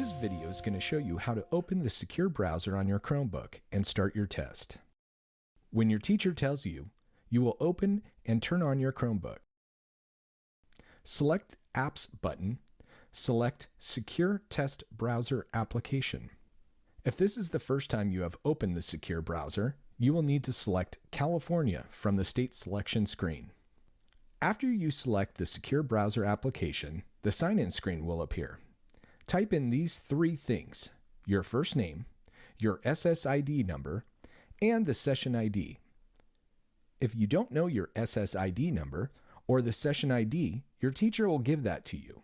This video is going to show you how to open the secure browser on your Chromebook and start your test. When your teacher tells you, you will open and turn on your Chromebook. Select Apps button. Select Secure Test Browser Application. If this is the first time you have opened the secure browser, you will need to select California from the state selection screen. After you select the secure browser application, the sign-in screen will appear. Type in these three things: your first name, your SSID number, and the session ID. If you don't know your SSID number or the session ID, your teacher will give that to you.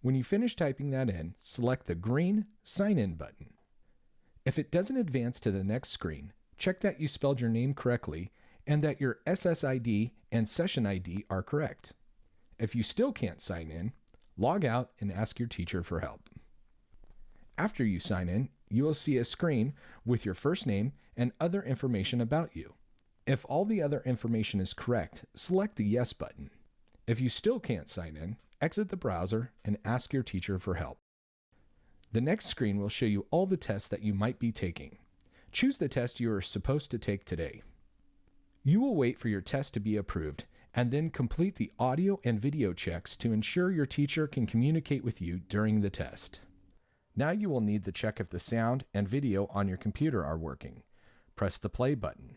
When you finish typing that in, select the green Sign In button. If it doesn't advance to the next screen, check that you spelled your name correctly and that your SSID and session ID are correct. If you still can't sign in, log out and ask your teacher for help. After you sign in, you will see a screen with your first name and other information about you. If all the other information is correct, select the Yes button. If you still can't sign in, exit the browser and ask your teacher for help. The next screen will show you all the tests that you might be taking. Choose the test you are supposed to take today. You will wait for your test to be approved and then complete the audio and video checks to ensure your teacher can communicate with you during the test. Now you will need to check if the sound and video on your computer are working. Press the play button.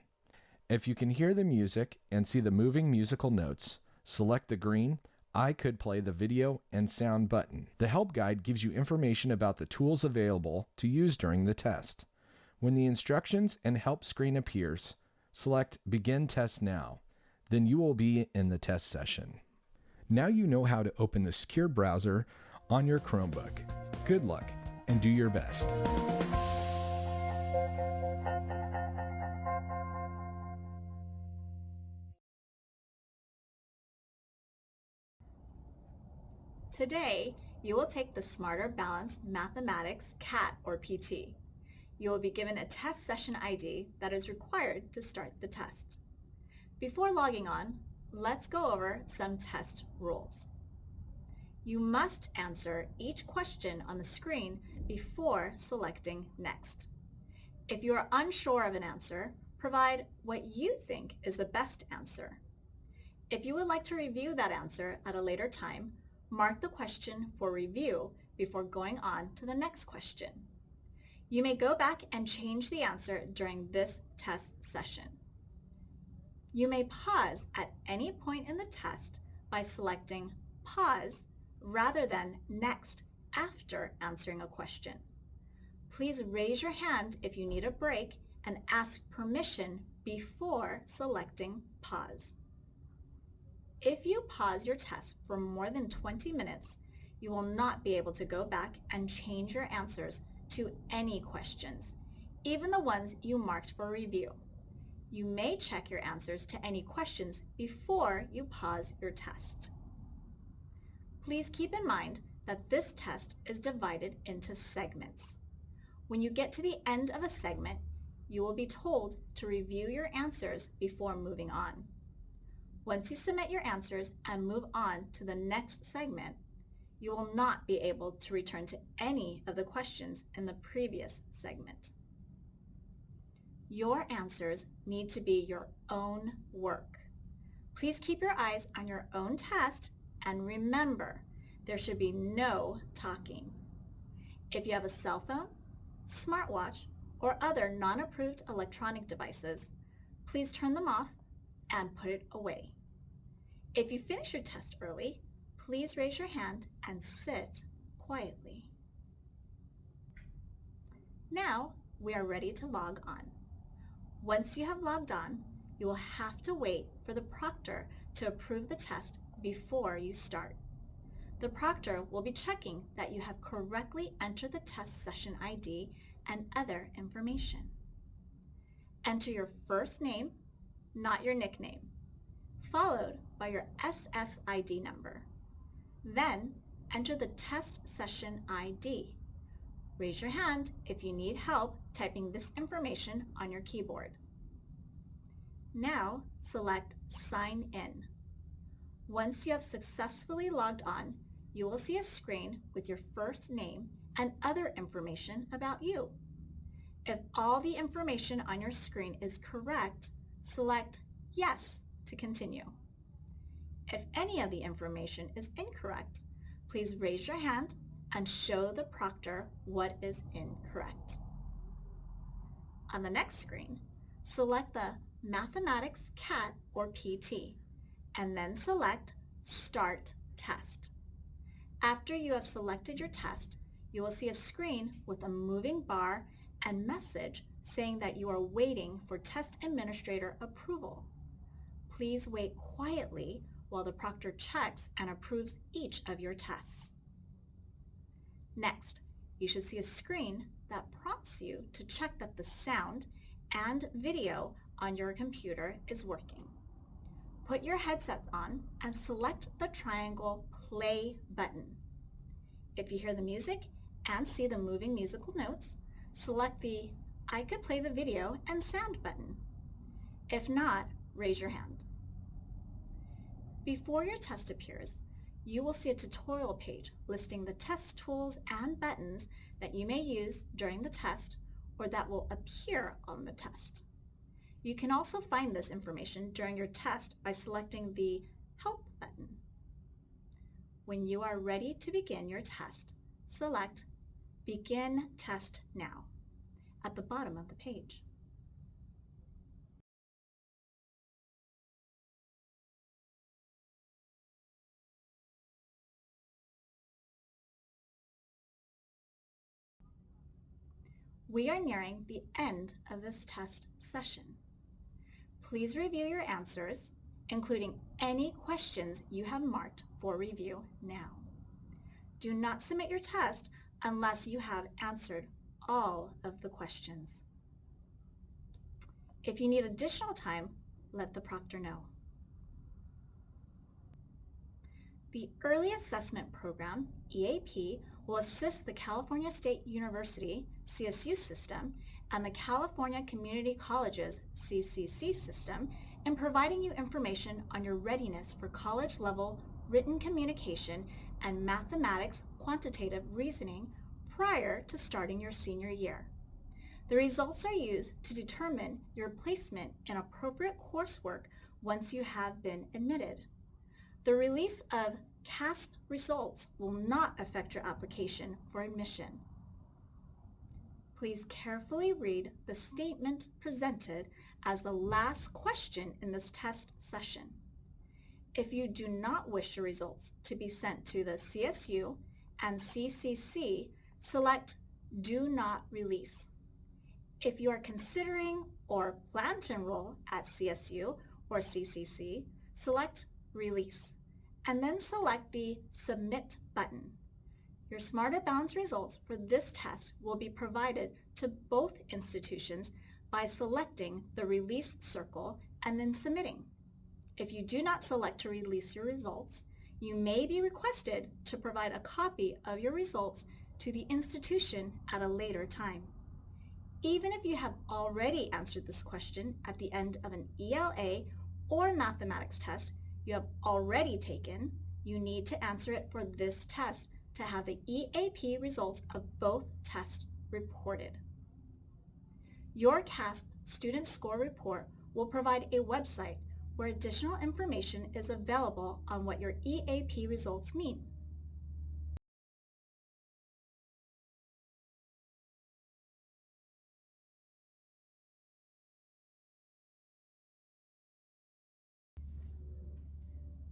If you can hear the music and see the moving musical notes, select the green I could play the video and sound button. The help guide gives you information about the tools available to use during the test. When the instructions and help screen appears, select Begin Test Now. Then you will be in the test session. Now you know how to open the secure browser on your Chromebook. Good luck and do your best. Today, you will take the Smarter Balanced Mathematics CAT or PT. You will be given a test session ID that is required to start the test. Before logging on, let's go over some test rules. You must answer each question on the screen before selecting Next. If you are unsure of an answer, provide what you think is the best answer. If you would like to review that answer at a later time, mark the question for review before going on to the next question. You may go back and change the answer during this test session. You may pause at any point in the test by selecting Pause rather than Next after answering a question. Please raise your hand if you need a break and ask permission before selecting Pause. If you pause your test for more than 20 minutes, you will not be able to go back and change your answers to any questions, even the ones you marked for review. You may check your answers to any questions before you pause your test. Please keep in mind that this test is divided into segments. When you get to the end of a segment, you will be told to review your answers before moving on. Once you submit your answers and move on to the next segment, you will not be able to return to any of the questions in the previous segment. Your answers need to be your own work. Please keep your eyes on your own test and remember, there should be no talking. If you have a cell phone, smartwatch, or other non-approved electronic devices, please turn them off and put it away. If you finish your test early, please raise your hand and sit quietly. Now we are ready to log on. Once you have logged on, you will have to wait for the proctor to approve the test before you start. The proctor will be checking that you have correctly entered the test session ID and other information. Enter your first name, not your nickname, followed by your SSID number. Then enter the test session ID. Raise your hand if you need help typing this information on your keyboard. Now select Sign In. Once you have successfully logged on, you will see a screen with your first name and other information about you. If all the information on your screen is correct, select Yes to continue. If any of the information is incorrect, please raise your hand and show the proctor what is incorrect. On the next screen, select the Mathematics CAT or PT, and then select Start Test. After you have selected your test, you will see a screen with a moving bar and message saying that you are waiting for test administrator approval. Please wait quietly while the proctor checks and approves each of your tests. Next, you should see a screen that prompts you to check that the sound and video on your computer is working. Put your headset on and select the triangle Play button. If you hear the music and see the moving musical notes, select the I could play the video and sound button. If not, raise your hand. Before your test appears, you will see a tutorial page listing the test tools and buttons that you may use during the test or that will appear on the test. You can also find this information during your test by selecting the Help button. When you are ready to begin your test, select Begin Test Now at the bottom of the page. We are nearing the end of this test session. Please review your answers, including any questions you have marked for review now. Do not submit your test unless you have answered all of the questions. If you need additional time, let the proctor know. The Early Assessment Program, EAP, will assist the California State University, CSU system, and the California Community Colleges, CCC system, in providing you information on your readiness for college-level written communication and mathematics quantitative reasoning prior to starting your senior year. The results are used to determine your placement in appropriate coursework once you have been admitted. The release of CAASPP results will not affect your application for admission. Please carefully read the statement presented as the last question in this test session. If you do not wish your results to be sent to the CSU and CCC, select Do Not Release. If you are considering or plan to enroll at CSU or CCC, select Release, and then select the Submit button. Your Smarter Balance results for this test will be provided to both institutions by selecting the Release circle and then submitting. If you do not select to release your results, you may be requested to provide a copy of your results to the institution at a later time. Even if you have already answered this question at the end of an ELA or mathematics test you have already taken, you need to answer it for this test to have the EAP results of both tests reported. Your CAASPP Student Score Report will provide a website where additional information is available on what your EAP results mean.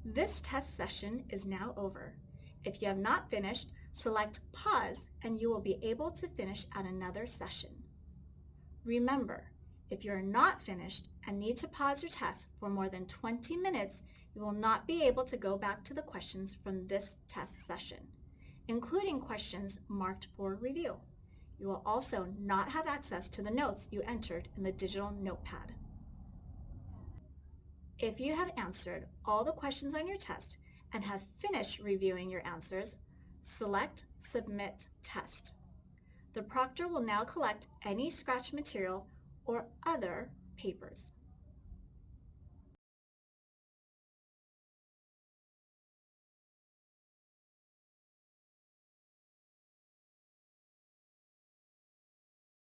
This test session is now over. If you have not finished, select Pause and you will be able to finish at another session. Remember, if you are not finished and need to pause your test for more than 20 minutes, you will not be able to go back to the questions from this test session, including questions marked for review. You will also not have access to the notes you entered in the digital notepad. If you have answered all the questions on your test and have finished reviewing your answers, select Submit Test. The proctor will now collect any scratch material or other papers.